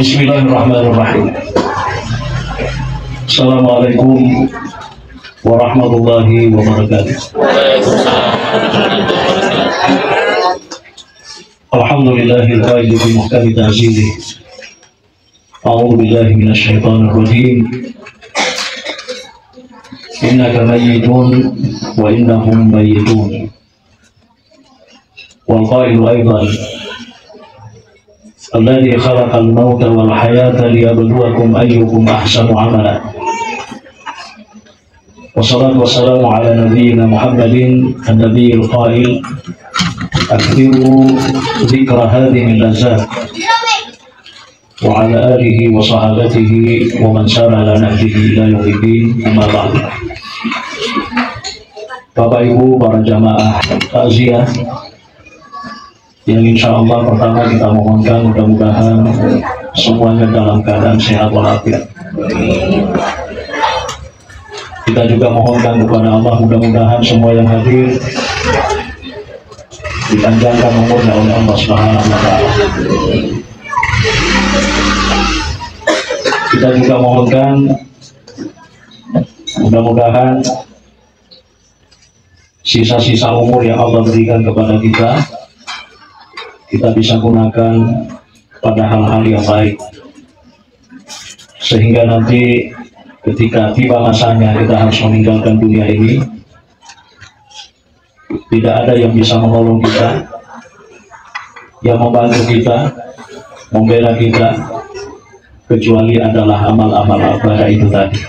Bismillahirrahmanirrahim. Assalamualaikum warahmatullahi wabarakatuh. Alhamdulillahil qail bi muhkami tanzilih. A'udzu billahi minasyaitonir rajim. Innaka mayyitun wa innahum mayyitun. Wal qailu aidan alladzi khalaqal mauta wal hayata liyabluwakum ayyukum ahsanu amala. Wassalatu wassalamu ala nabiyyina Muhammadin an-nabiyil qail akthiru dzikra hadhihi al-lazzat wa ala alihi wa sahabatihi wa man sara ala nahjihi ila yaumiddin. Amma ba'd. Bapak Ibu para jamaah takziah yang insya Allah pertama kita mohonkan mudah-mudahan semuanya dalam keadaan sehat walafiat. Kita juga mohonkan kepada Allah mudah-mudahan semua yang hadir dipanjangkan umurnya oleh Allah Subhanahu wa Ta'ala. Kita juga mohonkan mudah-mudahan sisa-sisa umur yang Allah berikan kepada kita bisa gunakan pada hal-hal yang baik, sehingga nanti ketika tiba masanya kita harus meninggalkan dunia ini, tidak ada yang bisa menolong kita, yang membantu kita, membela kita, kecuali adalah amal-amal ibadah itu tadi.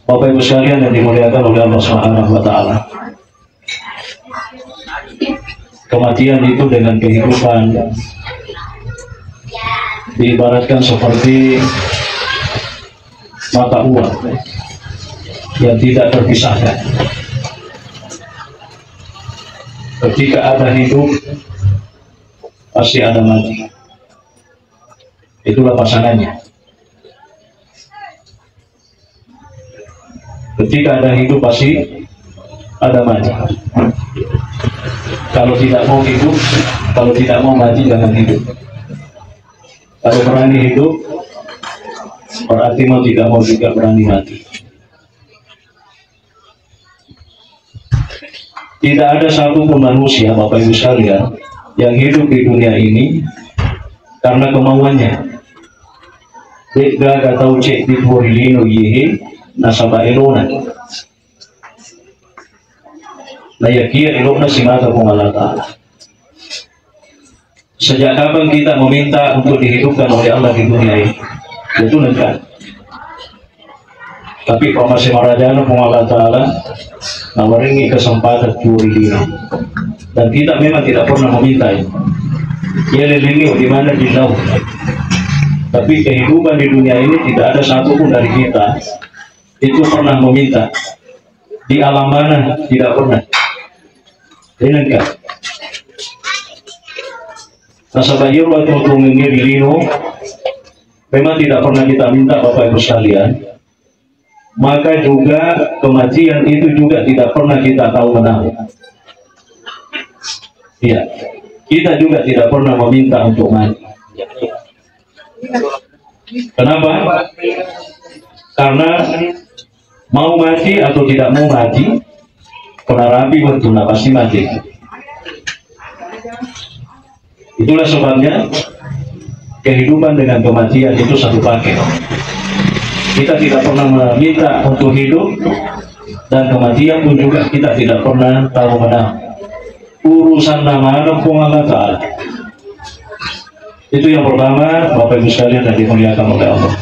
Bapak Ibu sekalian yang dimuliakan oleh Allah Subhanahu wa Ta'ala, kematian itu dengan kehidupan diibaratkan seperti mata uang yang tidak terpisahkan. Ketika ada hidup, pasti ada mati. Itulah pasangannya. Ketika ada hidup, pasti ada mati. Kalau tidak mau hidup, kalau tidak mau mati, jangan hidup. Kalau berani hidup, berarti mau tidak mau juga berani mati. Tidak ada satupun manusia, Bapak Ibu sekalian, yang hidup di dunia ini karena kemauannya. Gak tahu cek di turilino yihi nasaba elona. Nah ya kia elokna simata kung Allah Ta'ala. Sejak kapan kita meminta untuk dihidupkan oleh Allah di dunia ini? Itu nekat. Tapi kalau masih marajana kung Allah Ta'ala nawaringi kesempatan curi diri. Dan kita memang tidak pernah meminta ini. Ya lelini di mana di jauh. Tapi kehidupan di dunia ini tidak ada satupun dari kita itu pernah meminta. Di alam mana tidak pernah. Ini kan nasabayur waktu tunggunya di lino memang tidak pernah kita minta, Bapak Ibu sekalian. Maka juga kematian itu juga tidak pernah kita tahu menang. Iya, kita juga tidak pernah meminta untuk mati. Kenapa? Karena mau mati atau tidak mau mati, penarapi betul pasti mati. Itulah sebabnya kehidupan dengan kematian itu satu paket. Kita tidak pernah meminta untuk hidup, dan kematian pun juga kita tidak pernah tahu menang. Urusan nama Allah Ta'ala. Itu yang pertama, Bapak Ibu sekalian yang dimuliakan oleh Allah.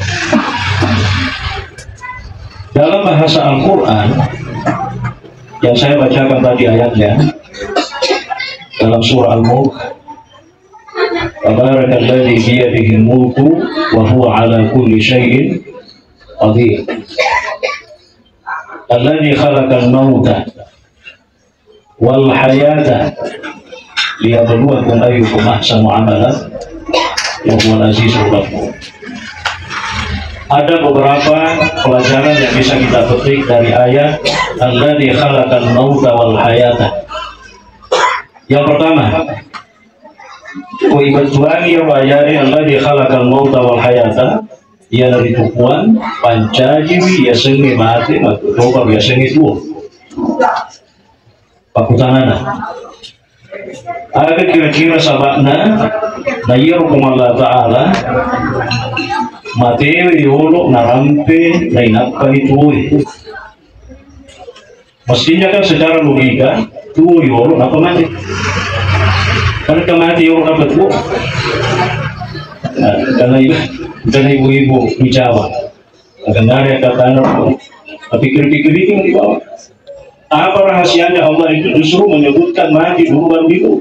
Dalam bahasa Al-Quran yang saya bacakan tadi ayatnya dalam surah Al-Mulk, Tabarakalladzi biyadihil mulku wa huwa ala kulli syai'in qadir. Alladzi khalaqal mauta wal hayata liyabluwakum ayyukum ahsanu amala wa huwal azizul ghafur. Ada beberapa pelajaran yang bisa kita petik dari ayat Alladzi khalaqal mauta wal hayata. Yang pertama, Wa ibatuani ya wayari alladhi khalaqal mauta wal hayata ya dari tukuan pancajiwi ya sengi mati matutoba ya sengi tuo pakutanana aga kira-kira sabakna na yirukum Allah Ta'ala matewe yolo narampe na inapkan ituoy. Mestinya kan secara logika tuo yolo apa mati karena kemati yolo dapat tuo karena ibu-ibu di Jawa akan ada kata pikir-pikir itu di bawah. Apa rahasianya Allah itu justru menyebutkan mati dulu baru hidup.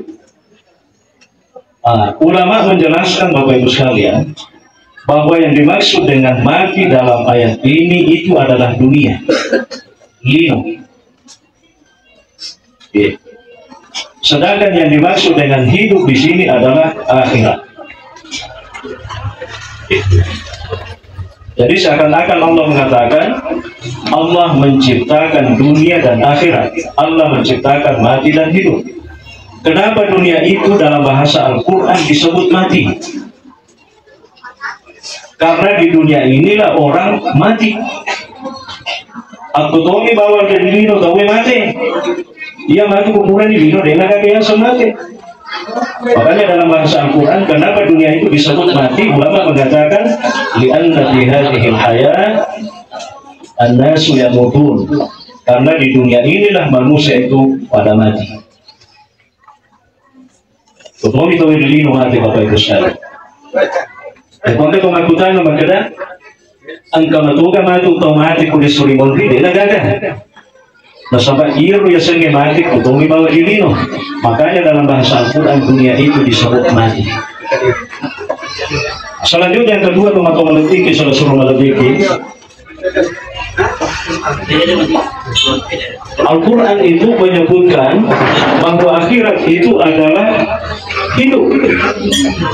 Ulama menjelaskan Bapak Ibu sekalian bahwa yang dimaksud dengan mati dalam ayat ini itu adalah dunia, lino. Sedangkan yang dimaksud dengan hidup di sini adalah akhirat. Jadi seakan-akan Allah mengatakan Allah menciptakan dunia dan akhirat, Allah menciptakan mati dan hidup. Kenapa dunia itu dalam bahasa Al-Quran disebut mati? Karena di dunia inilah orang mati. Aku tahu ni bawa ke dino tahu mati. Ia mati kuburan di dino dengan kakek yang semati. Makanya dalam bahasa Al-Quran kenapa dunia itu disebut mati? Ulama mengatakan li'anna fi hadhil hayat an-nasu yamutun. Karena di dunia inilah manusia itu pada mati. Betul itu dulu mati Bapak Ibu sekalian. Kalau kau makutan nama kada, angka matuga matu otomatis kulis suri monti dia nagaga. Nasabak iru ya sengi mati kutungi bawa dilino. Makanya dalam bahasa Al-Quran dunia itu disebut mati. Selanjutnya yang kedua tomato melediki suruh melediki. Al-Quran itu menyebutkan bahwa akhirat itu adalah hidup,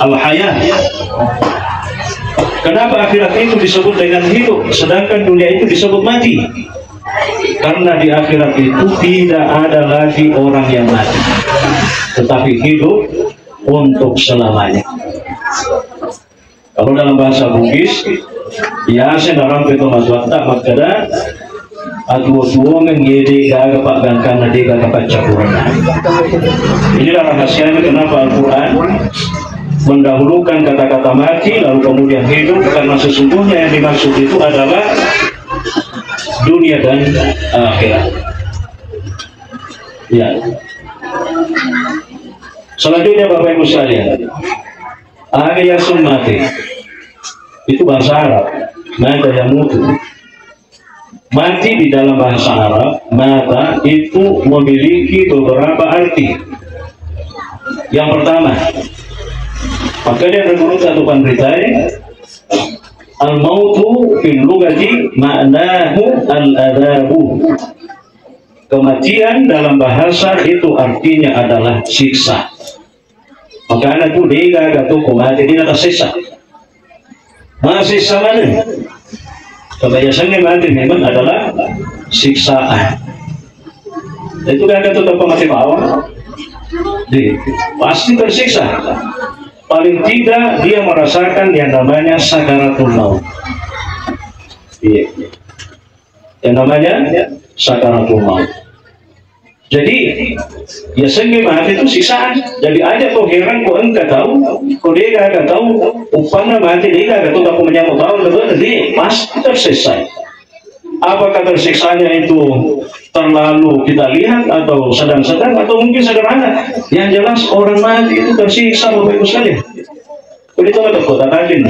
al-hayat. Kenapa akhirat itu disebut dengan hidup sedangkan dunia itu disebut mati? Karena di akhirat itu tidak ada lagi orang yang mati, tetapi hidup untuk selamanya. Kalau dalam bahasa Bugis, ya saya dalam pedoman waktu makada atuo menggede gaga pak gangkan nade gaga pak capuran. Inilah rahasianya kenapa Al-Quran mendahulukan kata-kata mati lalu kemudian hidup, karena sesungguhnya yang dimaksud itu adalah dunia dan akhirat. Ya. Selanjutnya Bapak Ibu sekalian, ayasun mati itu bahasa Arab, mata yang mutu. Mati di dalam bahasa Arab, mata itu memiliki beberapa arti. Yang pertama, maka dia menurut satu pandritai, al-mautu fil lugati ma'nahu al-adabu. Kematian dalam bahasa itu artinya adalah siksa. Maka anak itu dia gak tahu mati dia atas siksa. Masih sama nih. Kebiasaannya mati memang adalah siksaan. Itu gak tahu mati bawah. Jadi pasti tersiksa. Paling tidak dia merasakan yang namanya sakaratul maut. Iya. Yang namanya sakaratul maut. Jadi ya sehingga mati itu siksaan. Jadi aja kok heran kok enggak tahu, kok dia enggak tahu upahnya mati dia enggak tahu aku menyambut tahun betul, jadi pasti tersiksa. Apakah tersiksanya itu terlalu kita lihat atau sedang-sedang atau mungkin sederhana? Yang jelas orang mati itu tersiksa Bapak Ibu sekalian. Jadi itu ada kota tajin.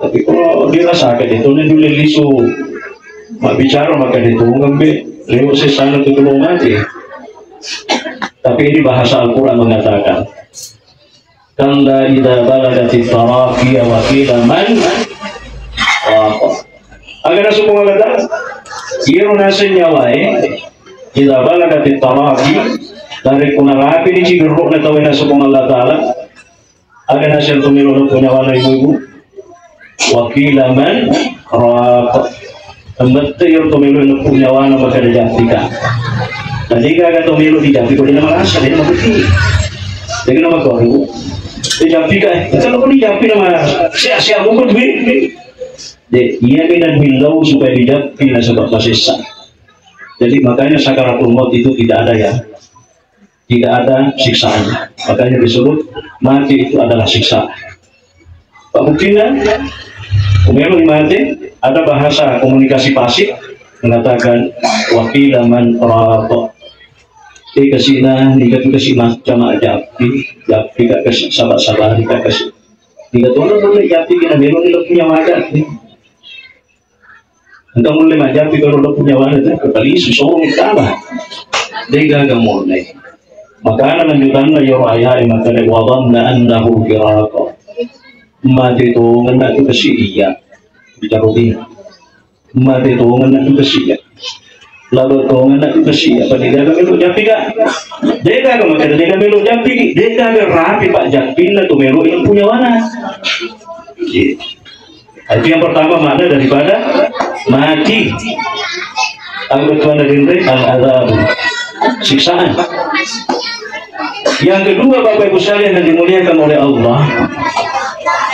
Tapi kalau dirasakan itu dulu lisu mak bicara maka ditunggu lewat sesana itu belum mati. Tapi ini bahasa Al-Quran mengatakan kalla idza balagatit taraqiya wa qila man agar suku mengatakan ieu nasenya wae idza balagatit taraqi dari kunarapi di cigeruk na tawena suku Allah Ta'ala agar nasen tumilu punya wana ibu-ibu wa qila man raq Ambete yang tomilu punya wana maka dijatikan. Dan jika agak tomilu dijati, kau tidak merasa dia mengerti. Jadi nama kau itu, jampi kan? Kalau kau ni jampi nama siap-siap mungkin duit. Jadi ia minat bilau supaya dijampi lah sebab masih sah. Jadi makanya sakaratul maut itu tidak ada ya, tidak ada siksaan. Makanya disebut mati itu adalah siksaan. Pak buktinya, umelo mati ada bahasa komunikasi pasif mengatakan wakilaman rato. Di kesina, di kasih macam japi gak kasih sabar-sabar, di kasih. Di ketemu boleh japi kita melo ni punya wajah. Entah mulai majapi kalau lo punya wajah, kekali susah tambah. Dia gak mulai. Maka lanjutannya ya raya maka dia wadanna annahu firaqah. Mati itu ngena itu kasih iya. Bicara dia. Mati itu ngena itu kasih iya. Lalu itu ngena itu kasih iya. Apa dia gak melu jampi gak? Dia gak maka dia gak melu jampi. Dia gak rapi pak jampi lah tu melu yang punya warna. Itu yang pertama makna daripada mati. Al-Quran dari al-azab, siksaan. Yang kedua Bapak Ibu sekalian yang dimuliakan oleh Allah,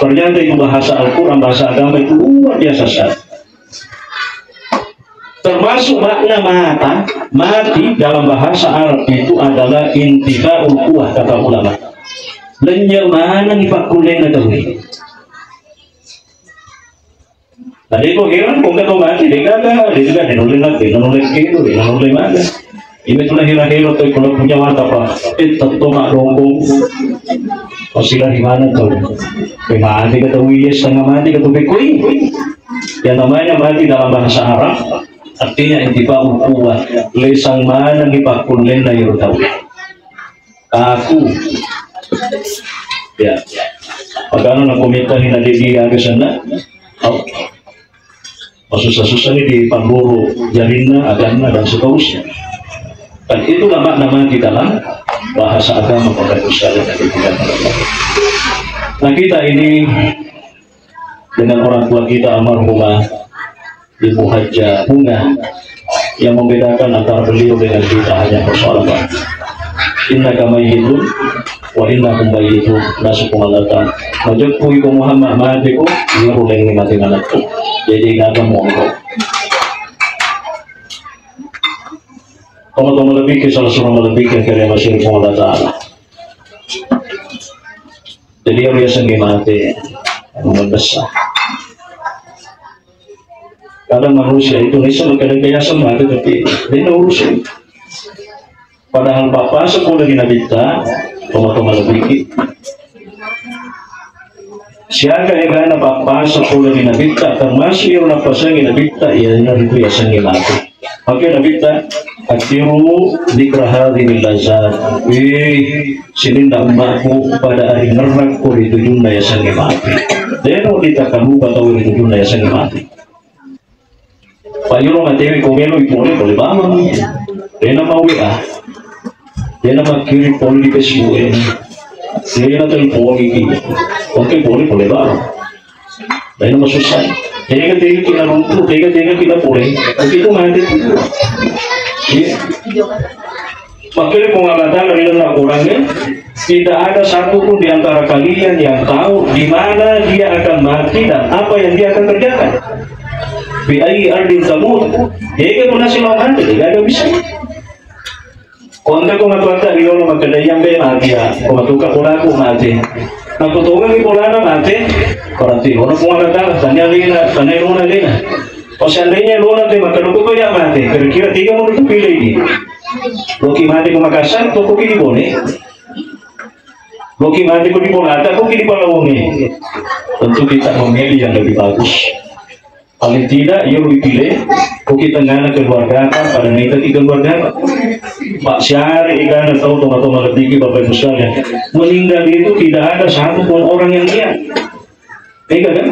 ternyata itu bahasa Al-Quran, bahasa agama itu luar biasa sekali. Termasuk makna mati dalam bahasa Arab itu adalah intifa'ul quwwah kata ulama. Lenyamana nifakulena tawhid. Tadi kok heran kok kata mati dia gagal, dia juga dinulis lagi, dinulis kilo, dinulis mana? Ini tuh hero tuh kalau punya mata apa? Tentu mak dongkong. Osilah di mana tuh? Mati kata wiyes, setengah mati kata bekui. Yang namanya mati dalam bahasa Arab artinya intifa'ul quwwah. Lesang mana dipakul lena yurtawi. Aku. Ya. Pagano nak komita ni na dia ke sana. Susah-susah ini di Pamburu, Jarina, Agama dan seterusnya. Dan itulah makna mati dalam bahasa agama pada sekalian. Nah kita ini dengan orang tua kita almarhumah Ibu Hajjah Bunga, yang membedakan antara beliau dengan kita hanya persoalan waktu. Innaka mayyitun wa innakum mayyitun, nasukum alatan. Majapku ibu Muhammad matiku, dia boleh mati anakku. Jadi nggak mau kok. Kalau lebih ke salah seorang lebih ke karya masyarakat Allah Taala. Jadi dia biasa mati, membesar. Kadang manusia itu misal kadang biasa mati tapi dia urusin. Padahal bapak sekolah di Nabita, teman-teman lebih. Siapa yang kena bapak sekolah di Nabita, termasuk yang napasang di Nabita, ia itu ya sangi mati. Maka Nabita, akhiru dikrahadi bilazat. Sini tak mampu pada hari nerakku di tujuan ya sangi mati. Dia mau ditakamu atau di tujuan ya sangi mati. Pak Yuro matewi komelo ipone boleh bangun. Dia nama WA. Dia nama kiri poli di Facebook ini. Dia nama telepon ini. Oke boleh bangun. Dia nama susah. Dia ketika kita runtuh, dia ketika kita boleh. Begitu mati. Makanya pengabatan dari anak orangnya tidak ada satupun di antara kalian yang tahu di mana dia akan mati dan apa yang dia akan kerjakan. Biayi ardin samud, dia kan pernah silaman, dia ada bisa. Kontak ko matuata di lolo magkadayang be mati ya, ko matuka ko mati. Nakutungan ni pula na mati, parati ono pengabatan, tanya luna lina. O seandainya luna te makanuko ko ya mati, kira-kira 3 menit pilih ini. Loki mati ko makasar, to ko kini boleh. Loki mati ko di Ponata, ko kini palawungi. Tentu kita memilih yang lebih bagus. Paling tidak, ia lebih pilih. Kok kita ngana keluarga kan, pada nita di keluarga. Pak Syari ikan atau tomat-tomat lebih Bapak Ibu sekalian. Meninggal itu tidak ada satu pun orang yang lihat. Tidak kan?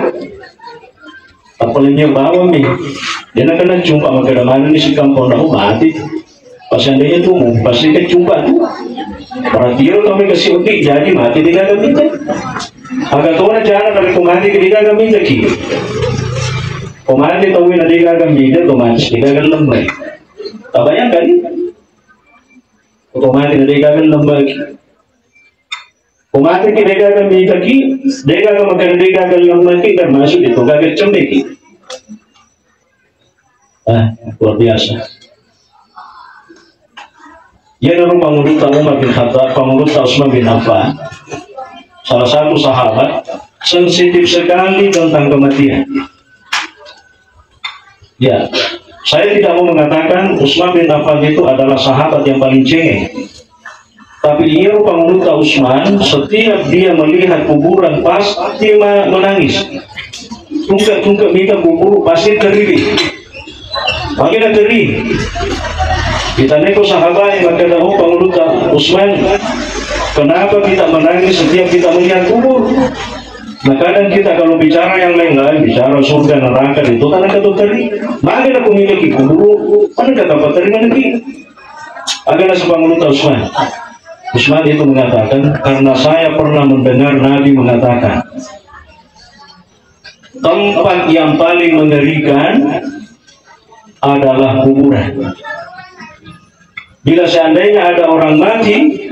Apalagi bawang nih. Dia nak kena jumpa maka mana ni si kampung dah mati. Pas seandainya tu pasti kan jumpa tu. Perhatian kami kasih utik jadi mati tidak ada minta. Agak tahu nak cara dari mati tidak ada minta ki. Pemati tahu yang tidak akan minta, otomatis tidak akan lembah. Tak bayangkan? Otomatis tidak akan lembah. Umati ki degagan mi kaki, degagan makan degagan yang mati termasuk itu gagal cembeki. Luar biasa. Ya dalam pengurus Umar bin Khattab, pengurus Utsman bin Affan, salah satu sahabat sensitif sekali tentang kematian. Ya, saya tidak mau mengatakan Utsman bin Affan itu adalah sahabat yang paling cengeng. Tapi ia pengurus Utsman, setiap dia melihat kuburan pasti menangis. Tungkak minta kubur pasti teriri. Bagaimana teriri? Kita neko sahabat yang berkata, oh pengurus Utsman, kenapa kita menangis setiap kita melihat kubur? Nah kadang kita kalau bicara yang lain-lain, bicara surga neraka itu karena kata tadi, bagaimana aku memiliki kubur? Mana dapat terima lagi? Adalah sepengurus Utsman. Utsman itu mengatakan, karena saya pernah mendengar Nabi mengatakan, tempat yang paling mengerikan adalah kuburan. Bila seandainya ada orang mati,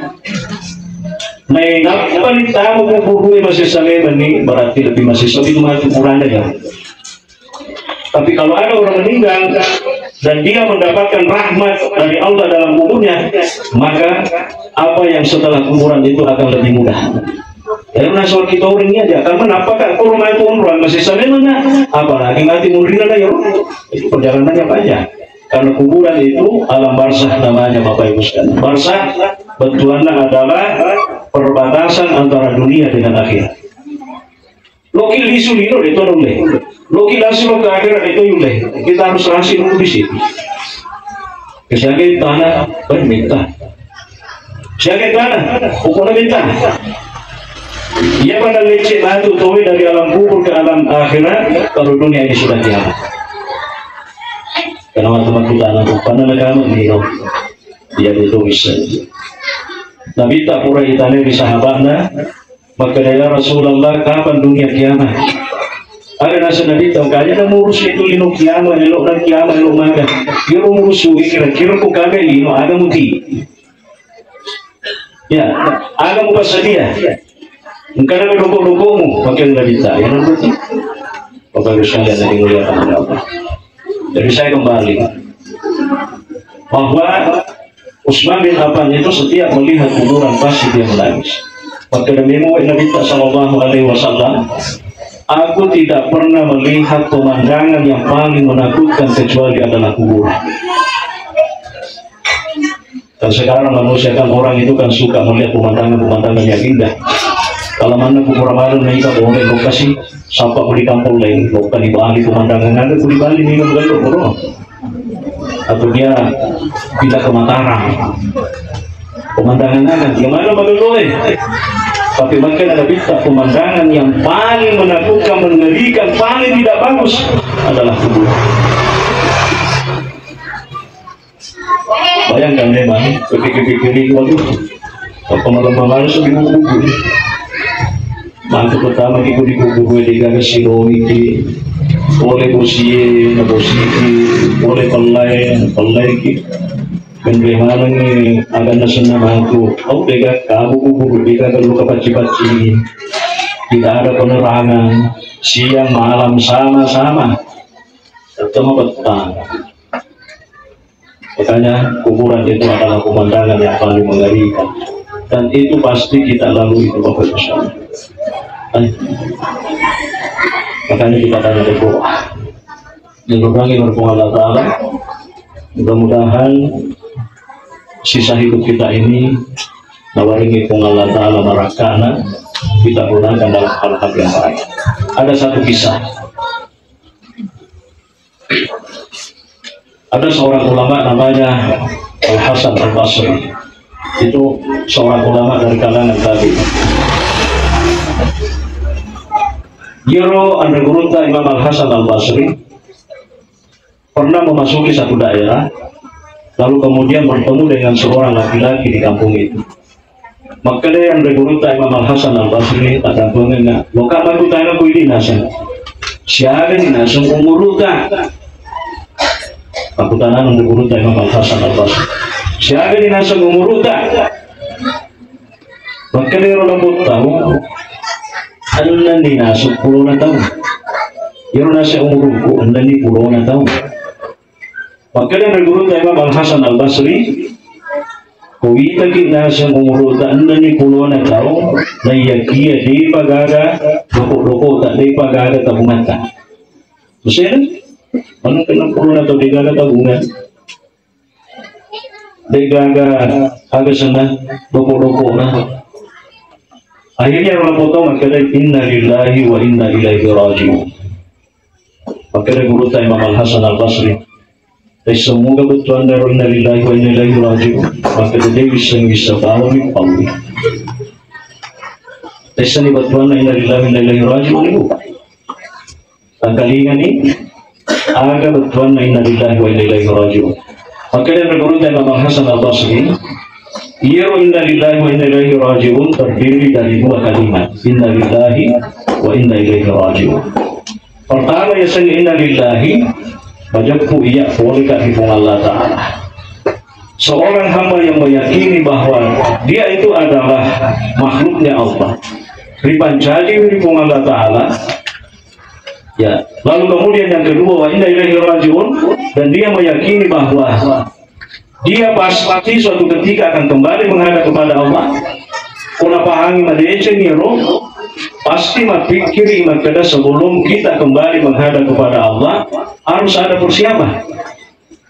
naikkan tamu kubur masih saleman nih, berarti lebih masih lebih mati kuburan ya. Tapi kalau ada orang meninggal dan dia mendapatkan rahmat dari Allah dalam kuburnya, maka apa yang setelah kuburan itu akan lebih mudah. Karena soal kita orang ini aja, karena apakah kalau mati orang masih saleman, apalagi mati murina ya, itu perjalanannya panjang. Karena kuburan itu alam barzah namanya Bapak Ibu sekalian. Barzah bentuannya adalah perbatasan antara dunia dengan akhirat. Loki lisu lino itu nuleh. Loki langsung ke akhirat itu nuleh. Kita harus rahasia dulu di situ. Kesakitan tanah berminta. Siapa tanah? Pokoknya minta. Ia pada lecet batu towi dari alam kubur ke alam akhirat. Kalau dunia ini sudah kiamat. Karena teman kita anak panah kamu minum dia itu bisa. Nabi tak pura itane di sahabatnya, maka dia Rasulullah kapan dunia kiamat? Ada nasi Nabi tahu kaya dah murus itu lino kiamat, elok dan kiamat elok makan. Dia murus kira-kira kok kagak lino ada muti. Ya, ada muka sedia. Mungkin ada rokok-rokokmu, pakai Nabi tak. Ya nanti, Bapak sekalian yang dimuliakan Allah. Jadi saya kembali bahwa Utsman bin Affan itu setiap melihat kuburan pasti dia menangis. Maka demi Nabi Sallallahu Alaihi Wasallam, aku tidak pernah melihat pemandangan yang paling menakutkan kecuali adalah kuburan. Dan sekarang manusia kan orang itu kan suka melihat pemandangan-pemandangan yang indah. Kalau mana kuburan baru naik boleh lokasi sampai di kampung lain, bukan di Bali pemandangan ada di Bali minum gandum bro, atau dia pindah ke Mataram, pemandangan ada di mana boleh. Tapi makin ada bisa pemandangan yang paling menakutkan, mengerikan, paling tidak bagus adalah kuburan. Bayangkan memang pikir-pikir ini waduh, malam-malam sebelum kubur. Mangke pertama iku di kubur di gagas siro iki oleh bosie oleh pelai iki bagaimana nih agak nasional mangku oh dega kamu kubur dega kalau kepaci-paci tidak ada penerangan siang malam sama-sama ketemu petang. Makanya kuburan itu adalah pemandangan yang paling mengerikan dan itu pasti kita lalui itu Bapak Ibu. Makanya kita tanya berdoa dilubangi berdoa Allah Ta'ala, mudah-mudahan sisa hidup kita ini nawaringi pun Allah Ta'ala marakana kita gunakan dalam hal-hal yang baik. Ada satu kisah, ada seorang ulama namanya Al-Hasan Al-Basri. Itu seorang ulama dari kalangan tabi'in. Yero anda gurunta Imam Al-Hasan Al-Basri pernah memasuki satu daerah, lalu kemudian bertemu dengan seorang laki-laki di kampung itu. Maka dia yang bergurunta Imam Al-Hasan Al-Basri tak dampingnya, lo kapan tu tanya aku ini nasan siapa ini nasan umuruta aku tanah yang bergurunta Imam Al-Hasan Al-Basri siapa ini nasan umuruta Maka dia orang tahu anda ni nasa 10 na taon. Yung nasa umuruko, anda ni 10 na taon. Maka dia nagurut na Imam Al-Hasan Al-Basri, kuwita ki nasa umurut anda ni 10 na taon, na yakiya di pagaga, loko-loko tak di pagaga tabungan. Maksudnya, ano ka ng 10 na taon, di gaga tabungan? Di gaga aga sana, loko-loko na. Akhirnya orang foto makanya inna lillahi wa inna ilaihi raji'un. Makanya guru Imam Al-Hasan Al-Basri, semoga betul anda inna lillahi wa inna ilaihi raji'un. Makanya dia bisa bawa di pamri. Tesani betul anda inna lillahi wa inna ilaihi raji'un itu. Kalian ini agak betul anda inna lillahi wa inna ilaihi raji'un. Makanya guru Imam Al-Hasan Al-Basri, iya inna lillahi wa inna ilaihi raji'un terdiri dari 2 kalimat, inna lillahi wa inna ilaihi raji'un. Pertama ya sang inna lillahi, bajakku iya boleh kahifung Allah Ta'ala. Seorang hamba yang meyakini bahwa dia itu adalah makhluknya Allah, dipancaji kahifung Allah Ta'ala. Ya, lalu kemudian yang kedua wa inna ilaihi raji'un, dan dia meyakini bahwa dia pasti suatu ketika akan kembali menghadap kepada Allah. Kuna pahami madece niro, pasti mapikiri makada sebelum kita kembali menghadap kepada Allah harus ada persiapan.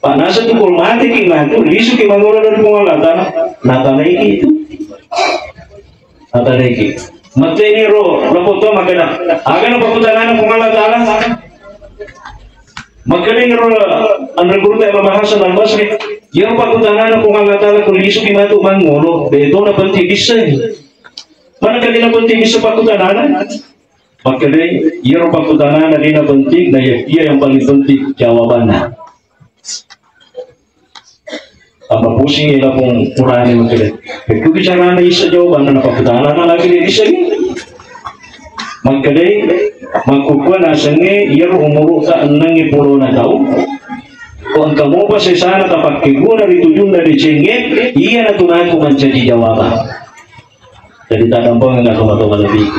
Pak nasa tukul mati kita itu lisu ki mangola dari pengalatan, nata naiki itu, nata naiki. Mati niro, lepoto makada, agan pakutangan pengalatan. Makanya niro anda guru Imam Hasan Al-Basri, yang pakutangan kung Allah Ta'ala kung liso kimatu mangulo, beto na penting bisa. Mana kali na penting bisa pakutangan? Makanya yang pakutangan na din na penting, na iya yang paling penting jawabannya. Apa pusing ila kung kurani makanya. Begitu bicara na isa jawaban na pakutangan na lagi di isa. Makanya makukuha na sange yang umuro ka 60 na taon. Kung kamu pa sa sana kapagkiguna ritujung na dicengit, iya na tunay ko menjadi jawaban. Jadi tak dampang nggak teman-teman lebih.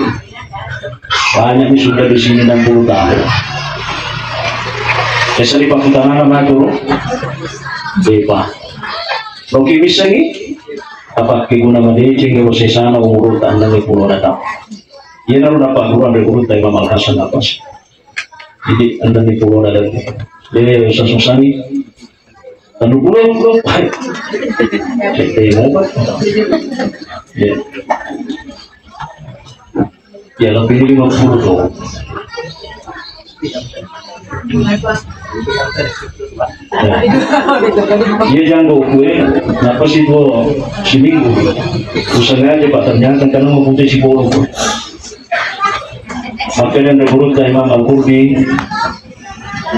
Banyak nih sudah di sini 60 tahun. Biasa di pakutangan nama dulu. Depa. Oke bisa nih. Kapagkiguna madiceng ko sa sana umuro ka 60 na taon. Iya na rin napagurang regurut tayo Imam Al-Hasan Al-Basri. Jadi anda ni pulau na lagi. Dia sesusani, anu pulau, cek mau apa? Ya lebih 50 tuh. Dia jangkau kue, kenapa sih tuh seminggu? Usahanya aja pak ternyata karena mau putih si bolu. Makanya menurut Imam Al-Qurtubi,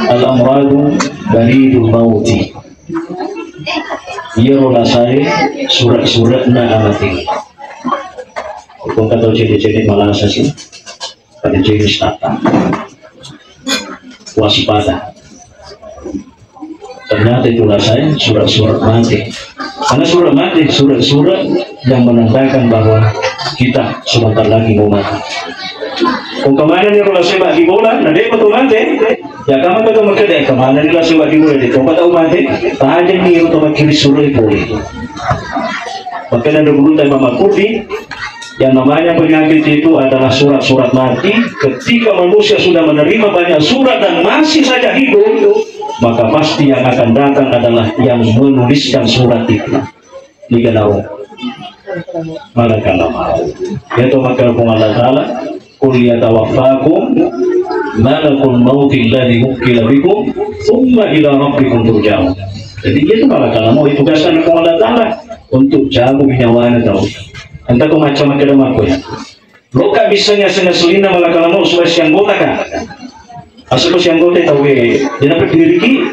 al-amradu baridul mauti. Ia rola saya surat-surat na amati. Kung kataw ciri-ciri malasa sih, pada ciri stata, waspada. Ternyata itulah saya surat-surat mati. Karena surat mati, surat-surat yang menandakan bahwa kita sebentar lagi mau mati. Kung kemana ni rola saya di bola, na dia betul mati. Ya kamu kata mereka kemana nila si wadi mulai di tempat umat tahan ni untuk makiri suruh boleh. Maka ada guru Imam Al-Qurtubi yang namanya penyakit itu adalah surat-surat mati. Ketika manusia sudah menerima banyak surat dan masih saja hidup, maka pasti yang akan datang adalah yang menuliskan surat itu. Ini kenapa? Malaikat mau. Yaitu maka Allah Ta'ala, qul yatawaffakum malakul mauti alladhi wukila bikum thumma ila rabbikum turja'un. Jadi itu malaikat mau ditugaskan oleh Allah Ta'ala untuk jamu nyawana tahu. Entah kau macam aku ya. Loka bisanya sengaselina malaikat mau supaya siang gota kan. Asal siang gota tahu ye. Dia dapat diriki.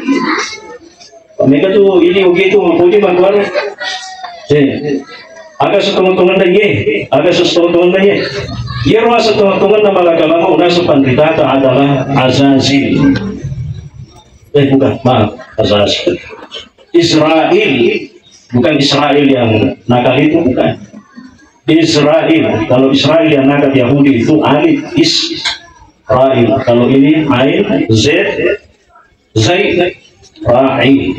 Mereka tuh ini begitu mempunyai bantuan. Agak setengah-tengah dah ye, agak setengah-tengah dah ye. Ia ruas setengah-tengah nama lama unas pendeta adalah Azazil. Bukan, maaf, Azazil. Israel, bukan Israel yang nakal itu bukan. Israel. Kalau Israel yang anak Yahudi itu alif Israel. Kalau ini ain z Ra'i.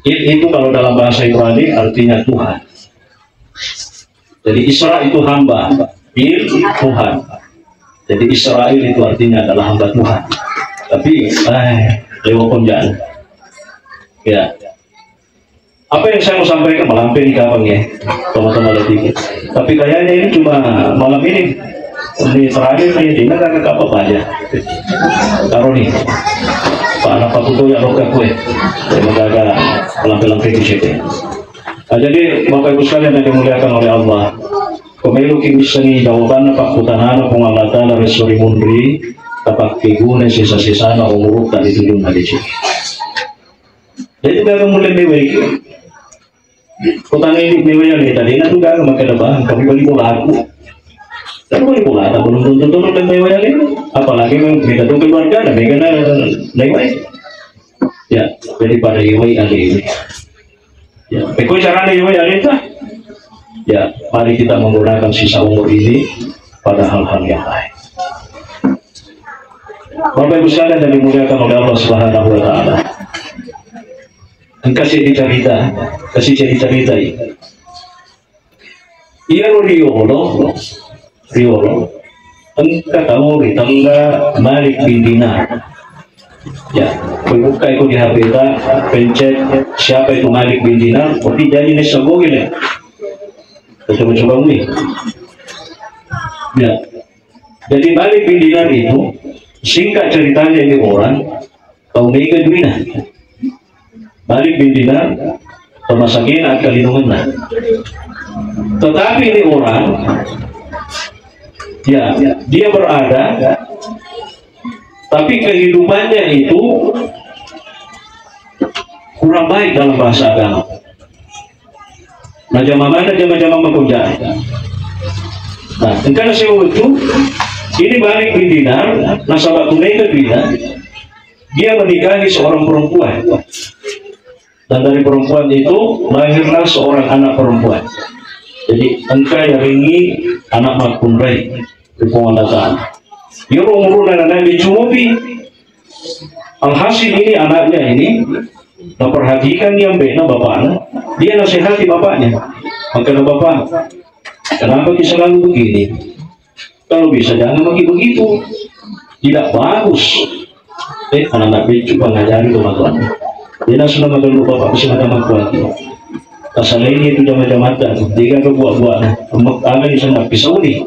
Itu kalau dalam bahasa Ibrani artinya Tuhan. Jadi Isra itu hamba, Il Tuhan. Jadi Israel itu artinya adalah hamba Tuhan. Tapi lewat konjaan. Ya. Apa yang saya mau sampaikan malam ini kapan ya, teman-teman letih. Tapi kayaknya ini cuma malam ini. Ini terakhir saya dengar agak apa aja. Taruh nih. Pak anak Pak Putu ya roka kue. Semoga agak pelan-pelan di situ. Nah, jadi Bapak Ibu sekalian yang dimuliakan oleh Allah. Pemilu kimisani jawaban Pak Putanana pengamatan dari suri mundri. Tapak kigune sisa-sisa na umuruk dan ditujung dari sini. Jadi gak mulai mewek. Kutang ini mewek yang tadi nanti gak makan apa? Kami balik pola aku. Tapi balik pola, tak belum tentu dan mewek yang ini. Apalagi kita tunggu keluarga dan mereka mewek. Ya, jadi pada mewek yang ini. Ya, bagaimana caranya mewek yang ini? Ya, mari kita menggunakan sisa umur ini pada hal-hal yang lain. Bapak Ibu sekalian yang dimuliakan oleh Allah Subhanahu wa Ta'ala. Kasih cerita ini. Ia riolo, engkau tahu di tangga Malik bin Dinar. Ya, buka itu di HP kita, pencet siapa itu Malik bin Dinar, tapi jadi nesa Google ya. Kita coba ini. Ya, jadi Malik bin Dinar itu singkat ceritanya ini orang kaum mega duina. Malik bin Dinar pemasakin akan lindungan. Tetapi ini orang, ya dia berada, tapi kehidupannya itu kurang baik dalam bahasa agama. Nah, jamaah makunjai. Nah, karena saya itu, ini Malik bin Dinar, nasabah tunai kedua, dia menikahi seorang perempuan. Dan dari perempuan itu lahirlah seorang anak perempuan. Jadi engkau yang ini anak makunrai di pengandataan. Dia umur dan anak dicubi. Alhasil ini anaknya ini memperhatikan dia mbekna bapaknya. Dia nasihati bapaknya. Makanya bapak, kenapa kita selalu begini? Kalau bisa jangan begitu begitu. Tidak bagus. Anak-anak itu mengajari teman-teman. Dia sudah makan lupa Bapak bisa makan kuat. Asal ini itu jam-jam mata. Jika ke buah-buah, anak di sana pisau ni.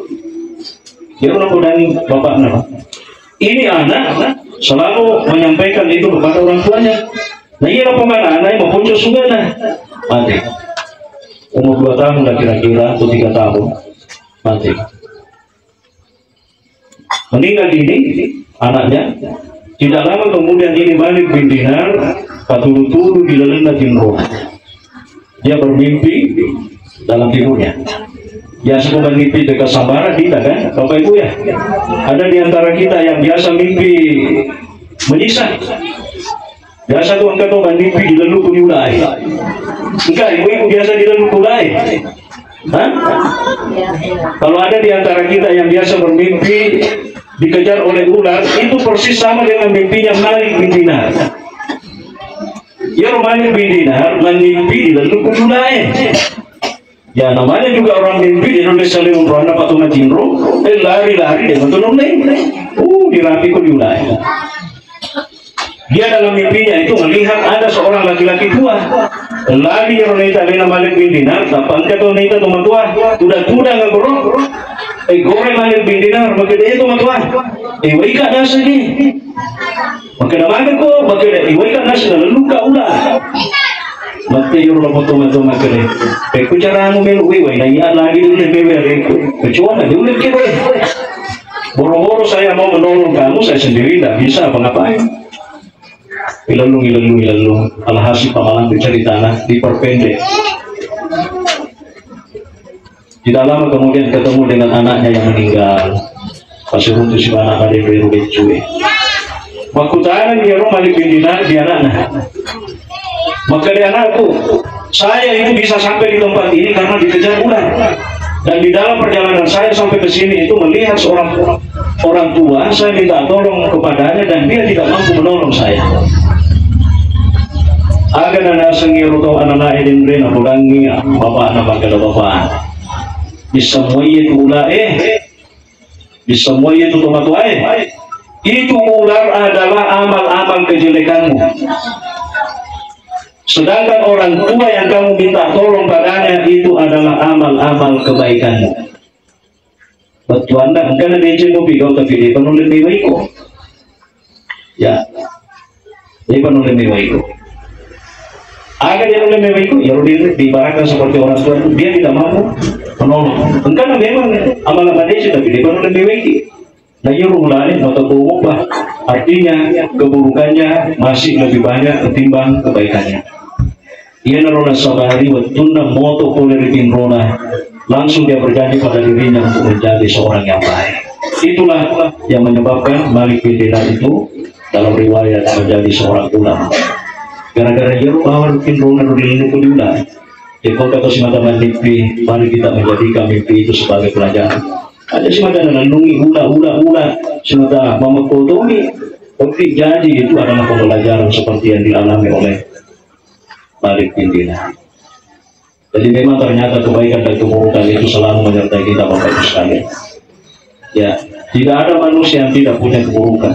Dia orang kodani bapaknya. Ini anak selalu menyampaikan itu kepada orang tuanya. Nah iya apa anak yang mempunyai sudah nah mati. Umur 2 tahun lah kira-kira atau 3 tahun mati. Meninggal ini anaknya. Tidak lama kemudian ini Malik bin Dinar paturu-turu di dalam roh. Dia bermimpi dalam tidurnya. Ya semua mimpi dekat sambara kita kan, Bapak Ibu ya. Ada di antara kita yang biasa mimpi menyiksa. Biasa tuh engkau tuh mimpi di dalam kulai. Enggak, ibu-ibu biasa di dalam kulai. Hah? Kalau ada di antara kita yang biasa bermimpi dikejar oleh ular, itu persis sama dengan mimpinya Malik bin Dinar. Ya Malik bin Dinar mimpi di dalam kulai. Ya namanya juga orang mimpi di Indonesia lewat rana patungan cinro, lari-lari dengan tolong dirapi kok diulai. Dia dalam mimpinya itu melihat ada seorang laki-laki tua lari yang menita Malik bin Dinar, tapang kata menita teman tua, tudah nggak gorong, goreng Malik bin Dinar, makanya itu tua, wika nasi ni, makanya mana ko, makanya wika nasi lalu luka ulah. Mati yur lo foto makanya, aku cara anu melu wewe, na iya lagi dulu wewe, kecuali dulu kira, boro-boro saya mau menolong kamu, saya sendiri tidak bisa apa-ngapain. Ilalung. Alhasil pamalan bercerita diperpendek. Tidak lama kemudian ketemu dengan anaknya yang meninggal. Pasir untuk si anak ada yang berulang cuy. Waktu tahan dia Malik bin Dinar di anaknya. Maka dia anakku, saya itu bisa sampai di tempat ini karena dikejar ular. Dan di dalam perjalanan saya sampai ke sini itu melihat seorang orang tua, saya minta tolong kepadanya dan dia tidak mampu menolong saya. Agar anak sengiru tau anak edin brena pulangi bapak anak bagala bapak. Bisamoi itu ular bisamoi itu tomat itu ular adalah amal-amal kejelekanmu. Sedangkan orang tua yang kamu minta tolong padanya itu adalah amal-amal kebaikanmu. Betul anda, karena dia mobil kau tapi dia penuh lebih baik kok. Ya, dia penuh lebih baik kok. Agar dia lebih baik kok, ya diibaratkan seperti orang tua dia tidak mampu menolong. Karena memang amal-amal dia tapi dia penuh lebih baik. Nah, ia mulai atau berubah, artinya keburukannya masih lebih banyak ketimbang kebaikannya. Ia narona sabari watuna moto kolerikin rona, langsung dia berjanji pada dirinya untuk menjadi seorang yang baik. Itulah yang menyebabkan Malik bin Dinar itu dalam riwayat menjadi seorang ulama. Gara-gara ia bahwa bikin rona dulu diulang. Di kota Kosimatangan mimpi, mari kita menjadikan mimpi itu sebagai pelajaran. Ada semacam nandungi ula semacam memakotomi, tapi jadi itu adalah pembelajaran seperti yang dialami oleh Malik bin Dinar. Jadi memang ternyata kebaikan dan keburukan itu selalu menyertai kita Bapak Ibu sekalian. Ya, tidak ada manusia yang tidak punya keburukan.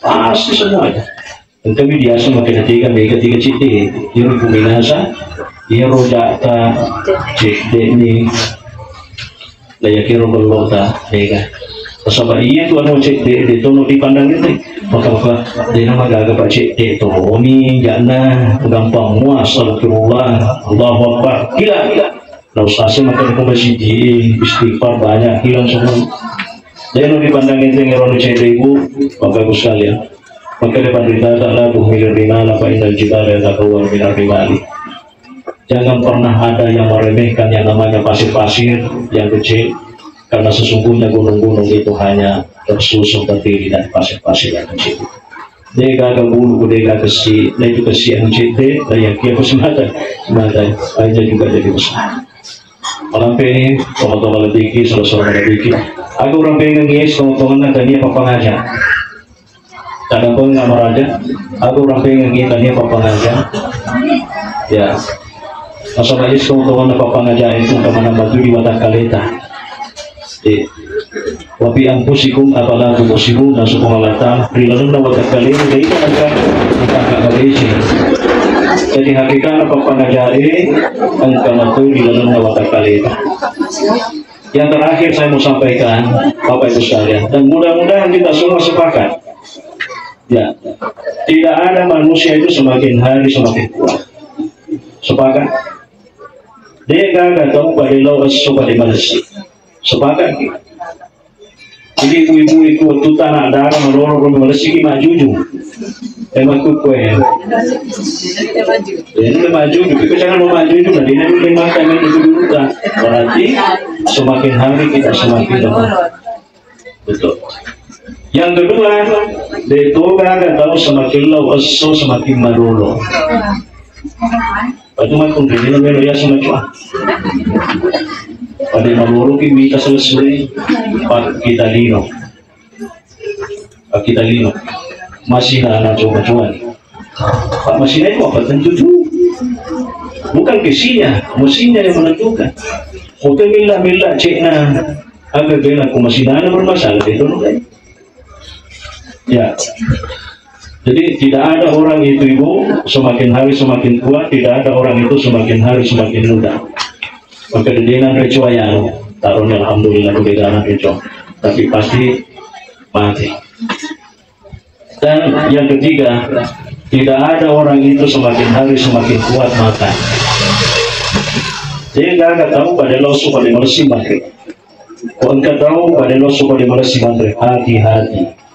Pasti semuanya. Dan kami biasa makin tiga citi, yaitu binasa, yaitu jata, citi daya kira berlota, ya. Sahabat iya tu anu cek de tono dipandang itu, maka dia nama gagap cek de tono ni jana gampang muas astagfirullah Allahu Akbar gila. Lalu saya makan masih di istighfar banyak hilang semua. Dia nu dipandang itu ngerono cek de ibu, bapak ibu sekalian. Maka depan kita adalah bumilir rinala fa inal jibala yataqawwal minar rimali. Jangan pernah ada yang meremehkan yang namanya pasir-pasir yang kecil, karena sesungguhnya gunung-gunung itu hanya tersusun terdiri dari pasir-pasir yang kecil. Dia gagal bulu, dia gagal kesi, dia juga kesi yang cete, dan yang kia semata, aja juga jadi besar. Malam ini, teman-teman lebih, saudara-saudara lebih. Aku orang pengen ngiis, teman-teman dan dia papa ngajak. Kadang pun nggak meraja, aku orang pengen ngiis dan dia papa ngajak. Ya. Masalah itu teman-teman papa ngajak itu kemana batu di wadah kaleta. Wabi angpusikum apalah tubusikum dan sukumalata rilalun wadah kaleta itu angka Malaysia. Jadi hakikat papa ngajak angka batu rilalun wadah kaleta. Yang terakhir saya mau sampaikan Bapak Ibu sekalian, dan mudah-mudahan kita semua sepakat. Ya, tidak ada manusia itu semakin hari semakin kuat. Sepakat. Dia gak tahu pada lawas sobat di Malaysia. Sepakat. Jadi ibu-ibu itu tanah darah melorong di Malaysia ini maju. Emang kue. Ini maju. Tapi jangan mau maju juga. Dia dulu makan itu dulu kan. Berarti semakin hari kita semakin lemah. Betul. Yang kedua, dia itu gak tahu semakin lawas semakin marolo. Patu man kung hindi na meron ya semacam. Pada maluro kita selesai pag kita lino masih na coba-coba. Pak masih itu apa tentu bukan kesinya, mesinnya yang menentukan. Oke mila cek na agak bela kung masih na bermasalah itu ya. Jadi tidak ada orang itu ibu semakin hari semakin kuat, tidak ada orang itu semakin hari semakin muda. Maka dengan recuanya, taruhnya alhamdulillah berbeda recu, tapi pasti mati. Dan yang ketiga, tidak ada orang itu semakin hari semakin kuat makan. Dia nggak tahu pada losu pada manusia mati. Kau enggak tahu pada losu pada manusia mati. Hati-hati.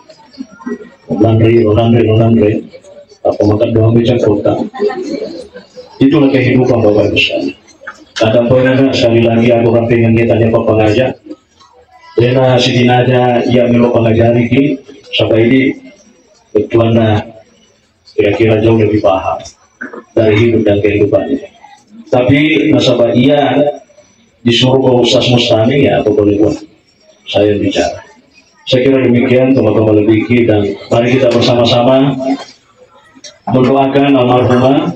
Landri, apa makan doang becak kota. Itulah kehidupan Bapak Ibu sekalian. Kadang pernah sekali lagi aku orang pengen kita tanya Bapak ngajak. Karena sidin aja ia melo pengajari ki sampai ini betulan kira-kira jauh lebih paham dari hidup dan kehidupan ini. Tapi nasabah ia disuruh ke Ustaz Mustami, ya apa boleh buat, saya bicara. Saya kira demikian teman-teman lebih, dan mari kita bersama-sama mendoakan almarhumah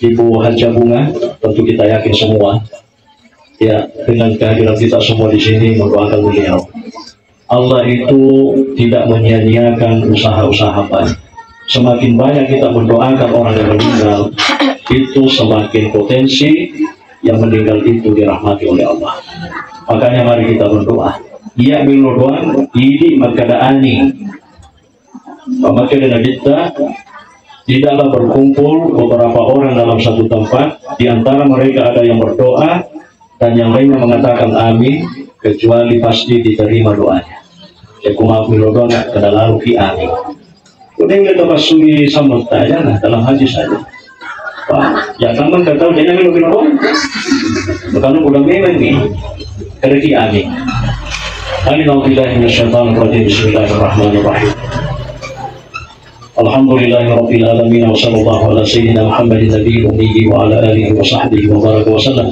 Ibu Haja Bunga. Tentu kita yakin semua, ya, dengan kehadiran kita semua di sini mendoakan beliau. Allah itu tidak menyia-nyiakan usaha-usaha baik. Semakin banyak kita mendoakan orang yang meninggal, itu semakin potensi yang meninggal itu dirahmati oleh Allah. Makanya mari kita berdoa. Ia bilodoan ini makadaani. Maka dengan kita tidaklah berkumpul beberapa orang dalam satu tempat, di antara mereka ada yang berdoa dan yang lainnya mengatakan amin, kecuali pasti diterima doanya. Ya kumau bilodoan kada lalu ki amin. Udah kita pasui sama tanya dalam hadis saja. Pak, ya kamu nggak tahu dia nggak bilodoan. Bukan udah memang nih, kada ki amin. Alhamdulillah minasyaitonir rajim. Bismillahirrahmanirrahim. Alhamdulillahirabbil alamin wa sallallahu ala sayyidina Muhammadin nabiyil ummi wa ala alihi wa sahbihi wa baraka wa sallam.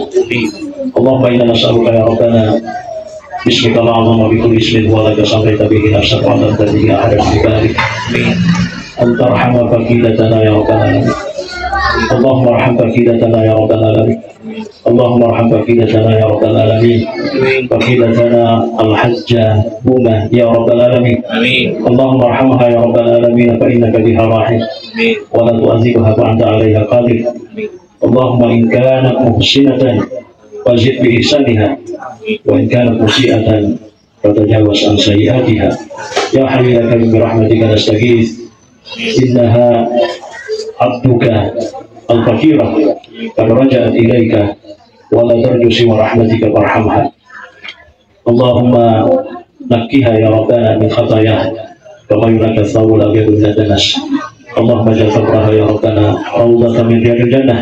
Allahumma inna nas'aluka ya rabbana bismika al-'azama bi kulli ismin wa laka sammaita bihi nafsaka wa anta bihi ahad fi barik. Anta arhamar faqidatana ya rabbal alamin. Allahumma arham faqidatana ya rabbal alamin. Allahumma arham faqidatana ya rabbal alamin. Faqidatana al-hajja bunga ya rabbal alamin. Amin. Allahumma arhamha ya rabbal alamin fa innaka biha rahim. Amin. Wa la tu'azibha fa anta 'alayha qadir. Allahumma in kanat muhsinatan fazid bi ihsaniha wa in kanat musi'atan fatajawaz an sayyi'atiha. Ya hayyu ya qayyum bi rahmatika nastaghith. Innaha 'abduka al-faqirah qad raja'at ilaika wa la tarju siwa rahmatika farhamha. Allahumma nakkiha ya rabbana min khatayah kama yunakka thawbul abyadu min ad-danas. Allahumma ja'al qabraha ya rabbana rawdatan min riyadil jannah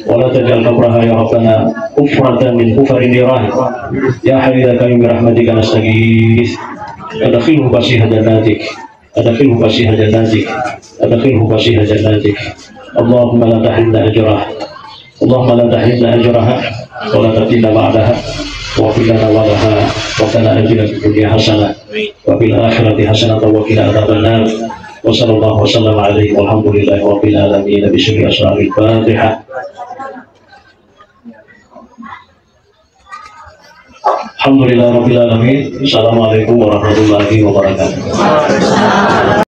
wa la taj'al qabraha ya rabbana hufratan min hufarin niran. Ya hayyu ya qayyum bi rahmatika nastaghith. Adkhilhu fasiha jannatik, adkhilhu fasiha jannatik, adkhilhu fasiha jannatik. Allahumma la tahrimna ajrah, Allahumma la tahrimna ajraha wa la tatinna ba'daha wa qina walaha wa qina ajra fid dunya hasanah wa fil akhirati hasanah wa qina adzabannar. Wa sallallahu wasallam alaihi walhamdulillahi rabbil alamin. Bismillah asrarul Fatihah. Alhamdulillah rabbil alamin. Assalamualaikum warahmatullahi wabarakatuh.